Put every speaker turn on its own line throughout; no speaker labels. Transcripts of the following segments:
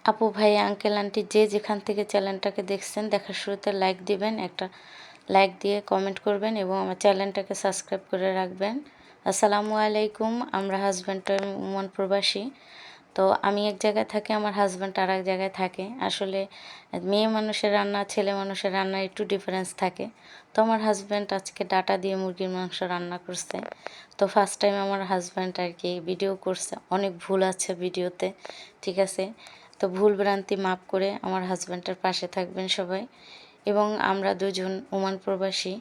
আপু ভাই uncle aunty যে যেখান থেকে চ্যানেলটাকে দেখছেন দেখার শুরুতে লাইক দিবেন, একটা লাইক দিয়ে কমেন্ট করবেন এবং আমার চ্যানেলটাকে সাবস্ক্রাইব করে রাখবেন। আসসালামু আলাইকুম। আমরা হাজব্যান্ড ওমান প্রবাসী। তো আমি এক জায়গায় থাকি, আমার হাজব্যান্ড আর এক জায়গায় থাকে। আসলে মেয়ে মানুষের রান্না ছেলে মানুষের রান্না একটু ডিফারেন্স থাকে। তো আমার হাজব্যান্ড আজকে ডাটা দিয়ে মুরগির মাংস রান্না করছে। তো ফার্স্ট টাইম আমার হাজব্যান্ড আর কি ভিডিও করছে, অনেক ভুল আছে ভিডিওতে, ঠিক আছে। তো ভুল ভ্রান্তি মাপ করে আমার হাজব্যান্ডের পাশে থাকবেন সবাই। এবং আমরা দুজন ওমান প্রবাসী,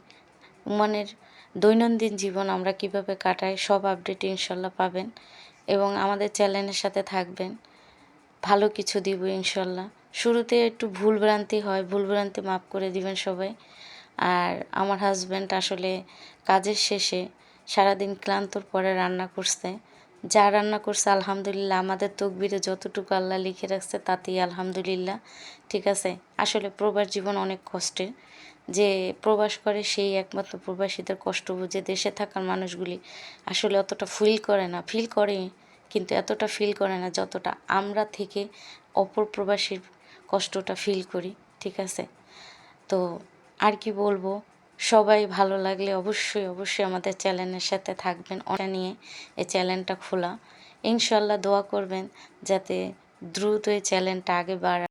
ওমানের দৈনন্দিন জীবন আমরা কিভাবে কাটাই সব আপডেট ইনশাল্লাহ পাবেন এবং আমাদের চ্যানেলের সাথে থাকবেন। ভালো কিছু দিব ইনশাল্লাহ। শুরুতে একটু ভুলভ্রান্তি হয়, ভুলভ্রান্তি মাফ করে দিবেন সবাই। আর আমার হাজব্যান্ড আসলে কাজের শেষে সারাদিন ক্লান্তর পরে রান্না করছে। যা রান্না করছে আলহামদুলিল্লাহ, আমাদের তকবিরে যতটুকু আল্লাহ লিখে রাখছে তাতেই আলহামদুলিল্লাহ, ঠিক আছে। আসলে প্রবাস জীবন অনেক কষ্টের, যে প্রবাস করে সেই একমাত্র প্রবাসীদের কষ্ট বুঝে। দেশে থাকার মানুষগুলি আসলে অতটা ফিল করে কিন্তু এতটা ফিল করে না যতটা আমরা থেকে অপর প্রবাসীর কষ্টটা ফিল করি, ঠিক আছে। তো আর কি বলবো, সবাই ভালো লাগলে অবশ্যই অবশ্যই আমাদের চ্যানেলের সাথে থাকবেন। ওটা নিয়ে এই চ্যানেলটা খোলা, ইনশাল্লাহ দোয়া করবেন যাতে দ্রুত এই চ্যানেলটা আগে বাড়ায়।